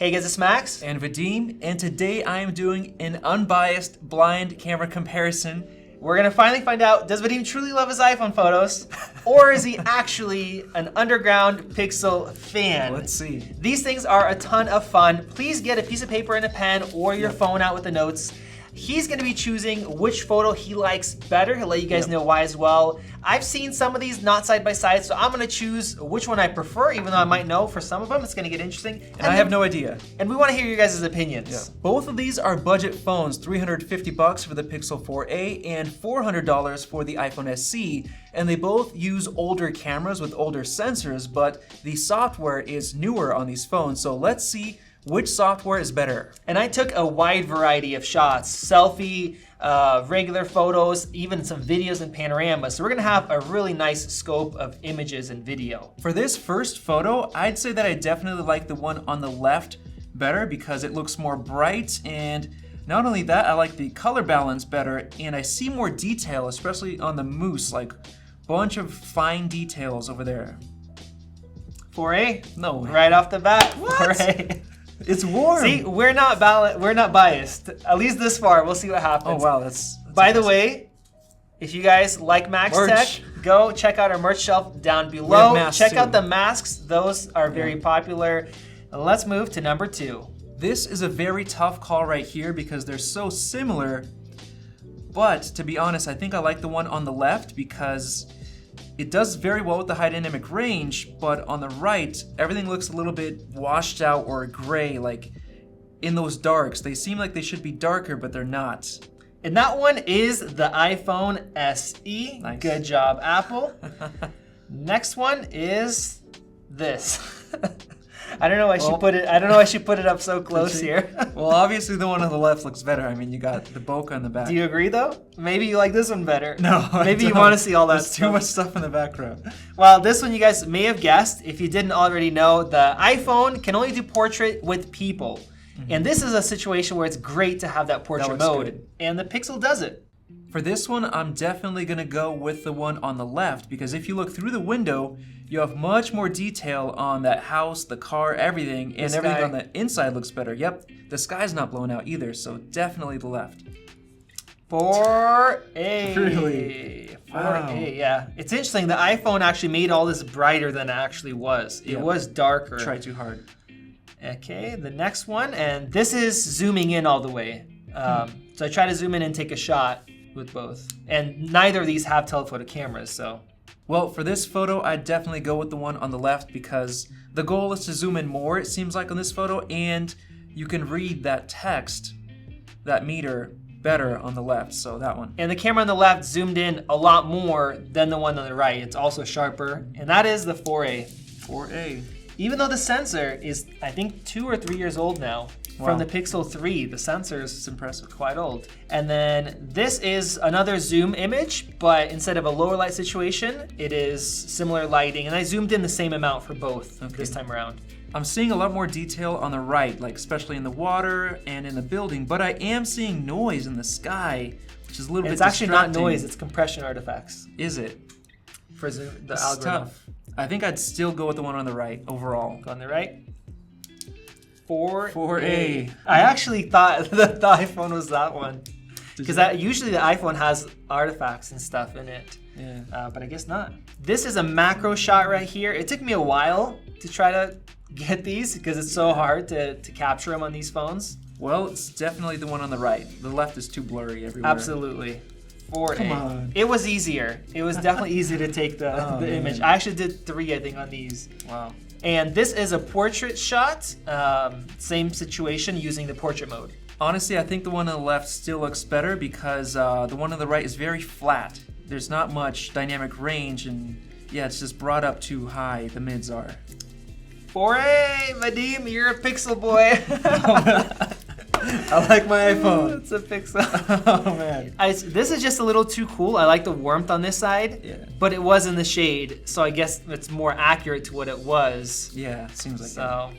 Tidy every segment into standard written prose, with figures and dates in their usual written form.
Hey guys, it's Max. And Vadim, and today I am doing an unbiased blind camera comparison. We're gonna finally find out, does Vadim truly love his iPhone photos? Or is he actually an underground Pixel fan? Let's see. These things are a ton of fun. Please get a piece of paper and a pen or your phone out with the notes. He's gonna be choosing which photo he likes better. He'll let you guys know why as well. I've seen some of these not side by side, so I'm gonna choose which one I prefer, even though I might know for some of them. It's gonna get interesting. And I have no idea. And we wanna hear your guys' opinions. Yeah. Both of these are budget phones, $350 for the Pixel 4a and $400 for the iPhone SE. And they both use older cameras with older sensors, but the software is newer on these phones. So let's see which software is better. And I took a wide variety of shots, selfie, regular photos, even some videos in Panorama. So we're gonna have a really nice scope of images and video. For this first photo, I'd say that I definitely like the one on the left better because it looks more bright, and not only that, I like the color balance better, and I see more detail, especially on the moose, like bunch of fine details over there. 4A? No. Right off the bat. What? 4A. It's warm. See, we're not biased. At least this far. We'll see what happens. Oh wow, that's By the way, if you guys like Max Tech, go check out our merch shelf down below. Check out the masks. Those are very popular. Let's move to number 2. This is a very tough call right here because they're so similar. But to be honest, I think I like the one on the left because it does very well with the high dynamic range, but on the right, everything looks a little bit washed out or gray, like in those darks. They seem like they should be darker, but they're not. And that one is the iPhone SE. Nice. Good job, Apple. Next one is this. I don't know why I should put it up so close here. Well, obviously the one on the left looks better. I mean, you got the bokeh on the back. Do you agree though? Maybe you like this one better. No, maybe you want to see all that There's too much stuff in the background. Well, this one you guys may have guessed. If you didn't already know, the iPhone can only do portrait with people. And this is a situation where it's great to have that portrait mode. Good. And the Pixel does it. For this one, I'm definitely gonna go with the one on the left because if you look through the window, you have much more detail on that house, the car, everything, and everything on the inside looks better. Yep, the sky's not blown out either, so definitely the left. 4A. Really? 4A, Wow. yeah. It's interesting, the iPhone actually made all this brighter than it actually was. It was darker. Try too hard. Okay, the next one, and this is zooming in all the way. So I try to zoom in and take a shot with both. And neither of these have telephoto cameras, so. Well, for this photo, I'd definitely go with the one on the left because the goal is to zoom in more, it seems like, on this photo, and you can read that text, that meter, better on the left, so that one. And the camera on the left zoomed in a lot more than the one on the right. It's also sharper, and that is the 4A. 4A. Even though the sensor is, I think, 2 or 3 years old now. From the Pixel 3, the sensor is impressive, quite old. And then this is another zoom image, but instead of a lower light situation, it is similar lighting. And I zoomed in the same amount for both this time around. I'm seeing a lot more detail on the right, like especially in the water and in the building, but I am seeing noise in the sky, which is a little bit distracting. It's actually not noise, it's compression artifacts. Is it? For the This algorithm. is tough. I think I'd still go with the one on the right overall. Go on the right. 4A. 4A. I actually thought that the iPhone was that one. Because usually the iPhone has artifacts and stuff in it. Yeah. But I guess not. This is a macro shot right here. It took me a while to try to get these because it's so hard to capture them on these phones. Well, it's definitely the one on the right. The left is too blurry everywhere. Absolutely. 4A. Come on. It was easier. It was definitely easier to take the image. I actually did 3, I think, on these. Wow. And this is a portrait shot. Same situation using the portrait mode. Honestly, I think the one on the left still looks better because the one on the right is very flat. There's not much dynamic range, and yeah, it's just brought up too high, the mids are. 4A, Vadim, you're a Pixel boy. I like my iPhone. It's a Pixel. Oh man. This is just a little too cool. I like the warmth on this side, but it was in the shade, so I guess it's more accurate to what it was. Yeah, it seems like so.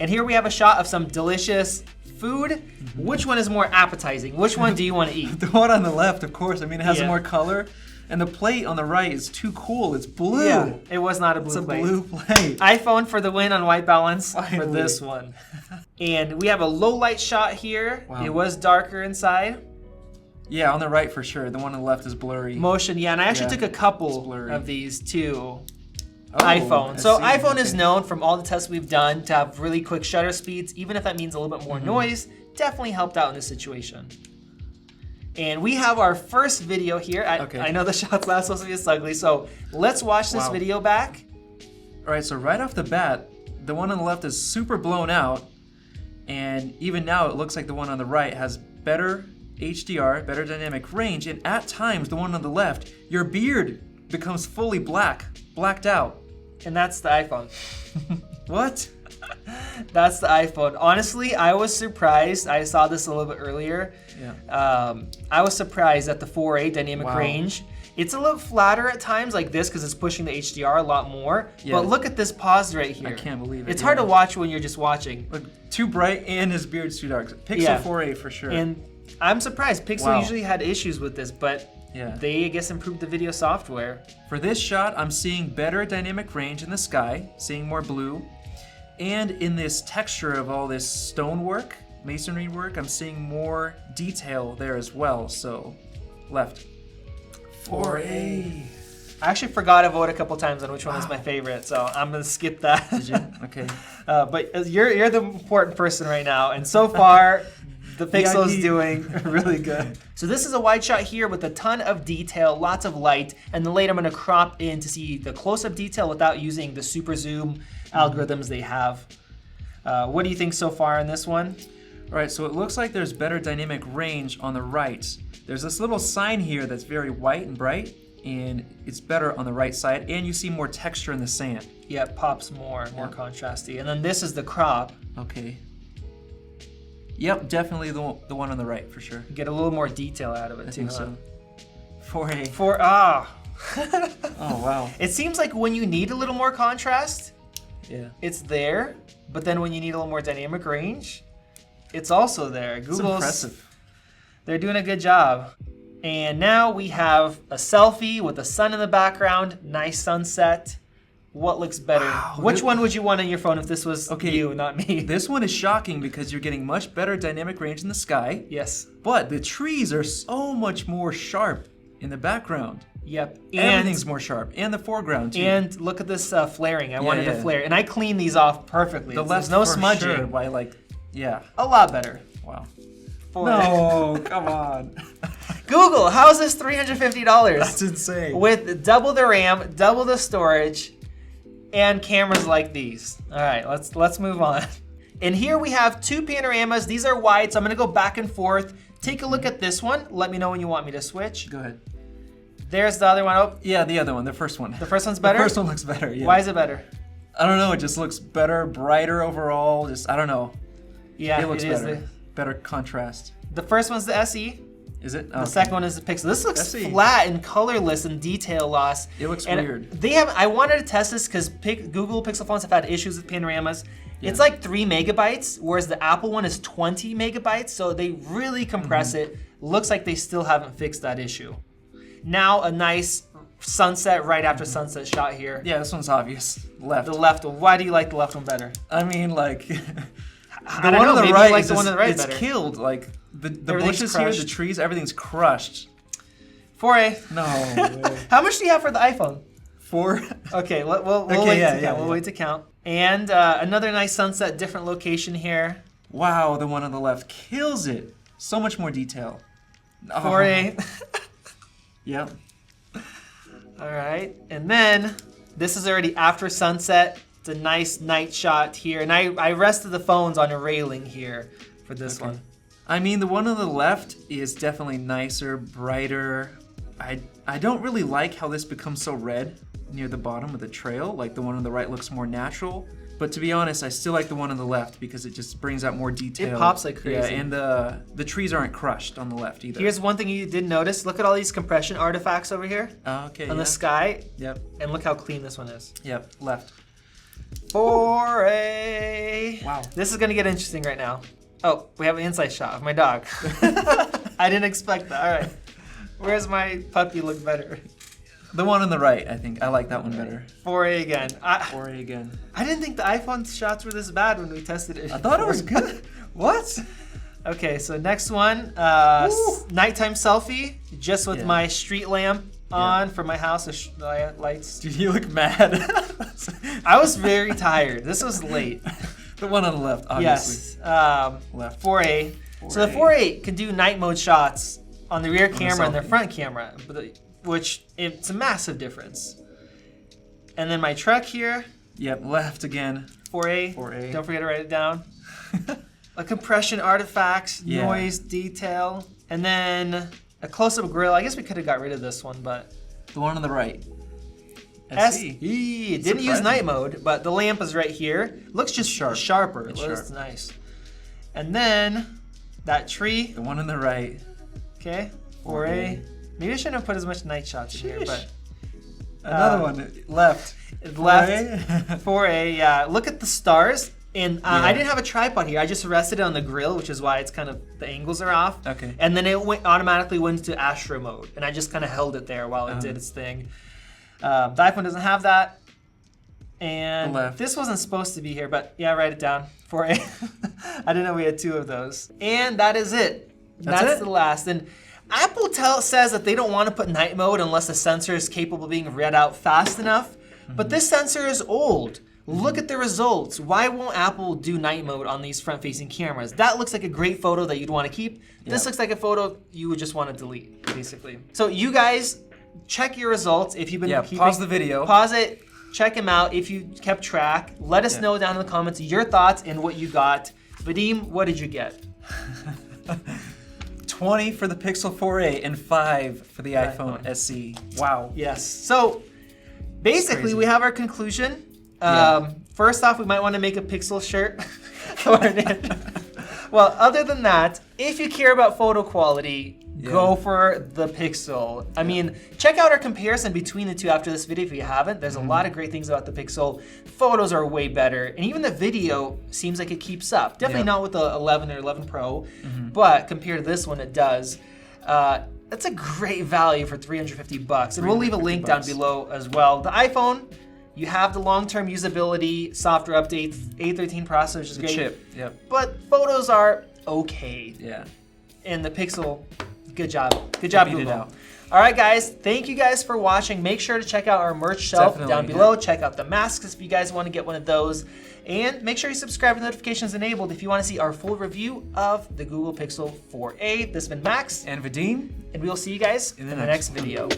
And here we have a shot of some delicious food. Which one is more appetizing? Which one do you want to eat? The one on the left, of course. I mean, it has more color. And the plate on the right is too cool. It's blue. Yeah, it was not a blue It's a plate. blue plate. iPhone for the win on white balance for Finally. this one. And we have a low light shot here. Wow. It was darker inside. Yeah, on the right for sure. The one on the left is blurry. Motion, yeah, and I actually took a It's couple blurry. of these too. Oh, iPhone. I So see. iPhone is Okay. known from all the tests we've done to have really quick shutter speeds, even if that means a little bit more noise. Definitely helped out in this situation. And we have our first video here. Okay. I know the shot's not supposed to be this ugly, so let's watch this Wow. video back. All right, so right off the bat, the one on the left is super blown out. And even now, it looks like the one on the right has better HDR, better dynamic range. And at times, the one on the left, your beard becomes fully blacked out. And that's the iPhone. What? That's the iPhone. Honestly, I was surprised. I saw this a little bit earlier. Yeah. I was surprised at the 4A dynamic Wow. range. It's a little flatter at times like this because it's pushing the HDR a lot more. Yeah. But look at this pause right here. I can't believe it. It's hard yeah. to watch when you're just watching. Look, too bright and his beard's too dark. Pixel Yeah. 4a for sure. And I'm surprised. Pixel Wow. usually had issues with this, but yeah. they, I guess, improved the video software. For this shot, I'm seeing better dynamic range in the sky, seeing more blue. And in this texture of all this stonework, masonry work, I'm seeing more detail there as well. So, left. 4A. I actually forgot to vote a couple times on which one is my favorite, so I'm gonna skip that. Did you? Okay. But you're the important person right now, and so far, the Pixel is VIP. doing really good. So this is a wide shot here with a ton of detail, lots of light, and then later I'm gonna crop in to see the close-up detail without using the super zoom algorithms they have. What do you think so far in this one? All right, so it looks like there's better dynamic range on the right. There's this little sign here that's very white and bright, and it's better on the right side, and you see more texture in the sand. Yeah, it pops more contrasty. And then this is the crop. Okay. Yep, definitely the one on the right for sure. Get a little more detail out of it I too. think so. 4A. Oh, wow. It seems like when you need a little more contrast, Yeah. it's there, but then when you need a little more dynamic range, it's also there. It's Google's impressive. They're doing a good job. And now we have a selfie with the sun in the background, nice sunset. What looks better? Wow, Which one would you want on your phone if this was Okay, you, not me? This one is shocking because you're getting much better dynamic range in the sky, Yes. but the trees are so much more sharp in the background. Yep. Everything's more sharp, and the foreground too. And look at this flaring. I wanted to yeah. flare, and I cleaned these off perfectly. the There's left no for smudging. Sure, by like, yeah. A lot better. Wow. For come on. Google, how's this $350? That's insane. With double the RAM, double the storage, and cameras like these. All right, let's move on. And here we have two panoramas. These are wide, so I'm gonna go back and forth. Take a look at this one. Let me know when you want me to switch. Go ahead. There's the other one. Oh, Yeah, the other one, the first one. the first one's better? The first one looks better, yeah. Why is it better? I don't know, it just looks better, brighter overall, just, I don't know. Yeah, It looks is better. Better contrast. The first one's the SE. Is it? The second one is the Pixel. This looks SE. flat and colorless and detail loss. It looks And weird. They have. I wanted to test this because Google Pixel phones have had issues with panoramas. It's like 3 megabytes, whereas the Apple one is 20 megabytes. So they really compress it. Looks like they still haven't fixed that issue. Now a nice sunset right after sunset shot here. Yeah, this one's obvious. Left. The left one. Why do you like the left one better? I mean, like, the I don't know, maybe you like the one on the right it's better. killed. Like, the Everything's bushes here, crushed. the trees, everything's crushed. 4A. No. How much do you have for the iPhone? 4? Okay, we'll Okay, wait yeah, to count. yeah, We'll yeah. wait to count. And another nice sunset, different location here. Wow, the one on the left kills it. So much more detail. Oh. 4A. Yep. All right, and then this is already after sunset. It's a nice night shot here, and I rested the phones on a railing here for this one. I mean, the one on the left is definitely nicer, brighter. I don't really like how this becomes so red near the bottom of the trail. Like, the one on the right looks more natural. But to be honest, I still like the one on the left because it just brings out more detail. It pops like crazy. Yeah, and the trees aren't crushed on the left either. Here's one thing you didn't notice. Look at all these compression artifacts over here Okay. on yeah. the sky, Yep. and look how clean this one is. Yep. Left. 4A. Wow. This is gonna get interesting right now. Oh, we have an inside shot of my dog. I didn't expect that. All right. Where's my puppy look better? The one on the right, I think. I like that one better. 4A again. 4A again. I didn't think the iPhone shots were this bad when we tested it. I thought it was good. What? Okay, so next one, nighttime selfie, just with my street lamp on for my house, the lights. Dude, you look mad. I was very tired. This was late. The one on the left, obviously. Yes, Left. 4A. So the 4A can do night mode shots on the rear camera and the front camera, which it's a massive difference. And then my truck here. Yep, left again. 4A. 4A. Don't forget to write it down. A compression artifacts, noise, detail, and then a close-up grill. I guess we could have got rid of this one, but the one on the right. SE. Didn't use night mode, but the lamp is right here. Looks just sharper. It looks nice. And then that tree. The one on the right. Okay, 4A. Maybe I shouldn't have put as much night shots in here, but another one left. 4A. Yeah. Look at the stars. And I didn't have a tripod here. I just rested it on the grill, which is why it's kind of, the angles are off. Okay. And then it automatically went to astro mode. And I just kind of held it there while it did its thing. The iPhone doesn't have that. And this wasn't supposed to be here, but yeah, write it down. 4A. I didn't know we had 2 of those. And that is it. That's the last. And Apple says that they don't want to put night mode unless the sensor is capable of being read out fast enough. But this sensor is old. Look at the results. Why won't Apple do night mode on these front-facing cameras? That looks like a great photo that you'd want to keep. This looks like a photo you would just want to delete, basically. So you guys, check your results if you've been keeping. Pause the video. Pause it. Check them out if you kept track. Let us know down in the comments your thoughts and what you got. Vadim, what did you get? 20 for the Pixel 4a and 5 for the iPhone SE. Wow. Yes. So basically, we have our conclusion. First off, we might want to make a Pixel shirt. Well, other than that, if you care about photo quality, go for the Pixel. I mean, check out our comparison between the two after this video if you haven't. There's a lot of great things about the Pixel. Photos are way better, and even the video seems like it keeps up. Definitely not with the 11 or 11 Pro, but compared to this one, it does. That's a great value for $350, and we'll leave a link down below as well. The iPhone, you have the long-term usability, software updates, A13 processor, which is great. Chip, but photos are okay. Yeah. And the Pixel, good job. Good job, Google. All right, guys. Thank you guys for watching. Make sure to check out our merch shelf down below. Check out the masks if you guys want to get one of those. And make sure you subscribe with notifications enabled if you want to see our full review of the Google Pixel 4a. This has been Max. And Vadim. And we will see you guys in the next video.